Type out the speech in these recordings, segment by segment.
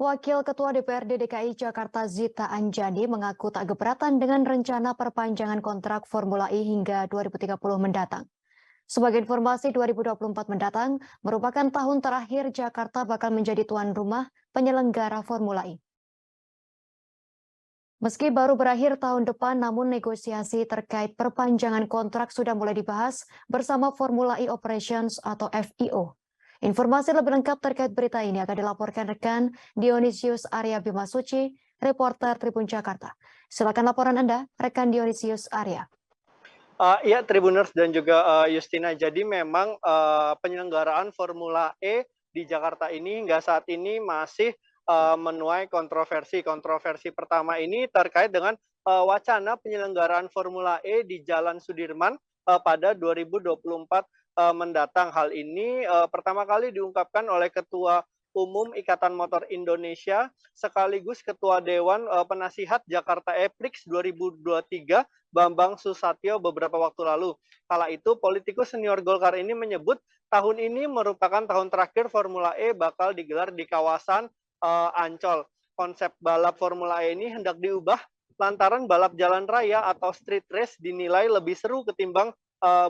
Wakil Ketua DPRD DKI Jakarta Zita Anjani mengaku tak keberatan dengan rencana perpanjangan kontrak Formula E hingga 2030 mendatang. Sebagai informasi, 2024 mendatang merupakan tahun terakhir Jakarta bakal menjadi tuan rumah penyelenggara Formula E. Meski baru berakhir tahun depan, namun negosiasi terkait perpanjangan kontrak sudah mulai dibahas bersama Formula E Operations atau FIO. Informasi lebih lengkap terkait berita ini akan dilaporkan rekan Dionysius Arya Bimasuci, reporter Tribun Jakarta. Silakan laporan Anda, rekan Dionysius Arya. Iya, Tribuners dan juga Justina. Jadi memang penyelenggaraan Formula E di Jakarta ini hingga saat ini masih menuai kontroversi. Kontroversi pertama ini terkait dengan wacana penyelenggaraan Formula E di Jalan Sudirman pada 2024 mendatang. Hal ini pertama kali diungkapkan oleh Ketua Umum Ikatan Motor Indonesia sekaligus Ketua Dewan Penasihat Jakarta E-Prix 2023 Bambang Susatyo beberapa waktu lalu. Kala itu politikus senior Golkar ini menyebut tahun ini merupakan tahun terakhir Formula E bakal digelar di kawasan Ancol. Konsep balap Formula E ini hendak diubah lantaran balap jalan raya atau street race dinilai lebih seru ketimbang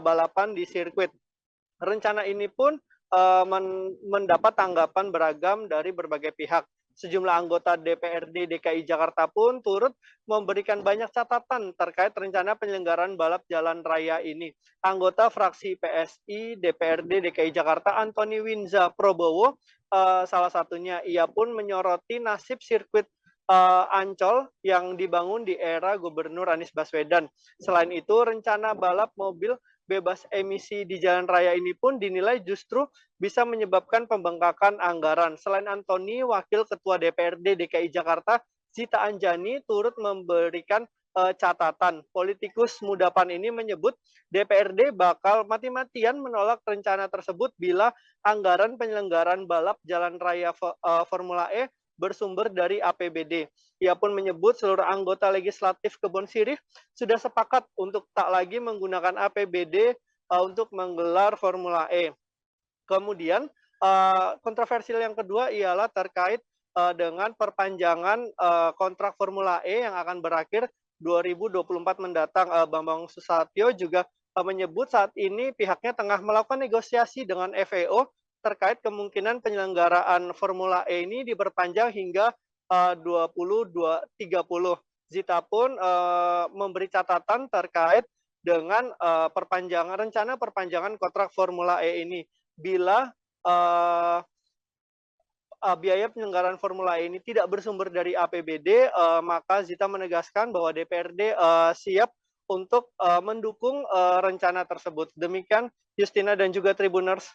balapan di sirkuit. Rencana ini pun mendapat tanggapan beragam dari berbagai pihak. Sejumlah anggota DPRD DKI Jakarta pun turut memberikan banyak catatan terkait rencana penyelenggaraan balap jalan raya ini. Anggota fraksi PSI DPRD DKI Jakarta Antoni Winza Probowo salah satunya, ia pun menyoroti nasib sirkuit Ancol yang dibangun di era Gubernur Anies Baswedan. Selain itu, rencana balap mobil bebas emisi di jalan raya ini pun dinilai justru bisa menyebabkan pembengkakan anggaran. Selain Antoni, Wakil Ketua DPRD DKI Jakarta Zita Anjani turut memberikan catatan. Politikus muda PAN ini menyebut DPRD bakal mati-matian menolak rencana tersebut bila anggaran penyelenggaraan balap jalan raya Formula E bersumber dari APBD. Ia pun menyebut seluruh anggota legislatif Kebon Sirih sudah sepakat untuk tak lagi menggunakan APBD untuk menggelar Formula E. Kemudian kontroversial yang kedua ialah terkait dengan perpanjangan kontrak Formula E yang akan berakhir 2024 mendatang. Bambang Susatyo juga menyebut saat ini pihaknya tengah melakukan negosiasi dengan FIO terkait kemungkinan penyelenggaraan Formula E ini diperpanjang hingga 2030. Zita pun memberi catatan terkait dengan rencana perpanjangan kontrak Formula E ini. Bila biaya penyelenggaraan Formula E ini tidak bersumber dari APBD, maka Zita menegaskan bahwa DPRD siap untuk mendukung rencana tersebut. Demikian Justina dan juga Tribuners.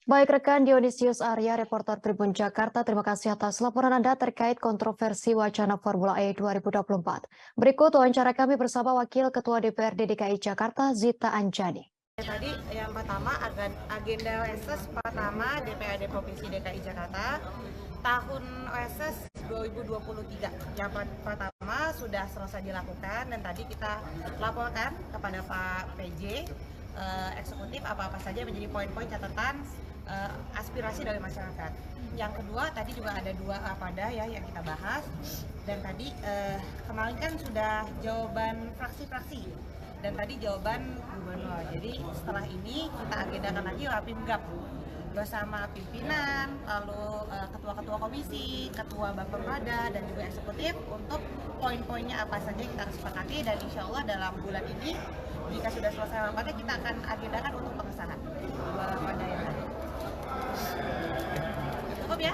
Baik rekan Dionysius Arya, reporter Tribun Jakarta, terima kasih atas laporan Anda terkait kontroversi wacana Formula E 2024. Berikut wawancara kami bersama Wakil Ketua DPRD DKI Jakarta Zita Anjani. Tadi yang pertama agenda OSS pertama DPRD Provinsi DKI Jakarta tahun OSS 2023. Yang pertama sudah selesai dilakukan dan tadi kita laporkan kepada Pak PJ eksekutif apa-apa saja menjadi poin-poin catatan aspirasi dari masyarakat. Yang kedua tadi juga ada dua APADA ya yang kita bahas, dan tadi kemarin kan sudah jawaban fraksi-fraksi dan tadi jawaban gubernur. Jadi setelah ini kita agendakan lagi Rapimgab bersama pimpinan, lalu ketua-ketua komisi, ketua Bapemda dan juga eksekutif untuk poin-poinnya apa saja kita harus sepakati, dan insya Allah dalam bulan ini jika sudah selesai rapatnya kita akan agendakan untuk pengesahan dua APADA yang tadi. Cukup ya?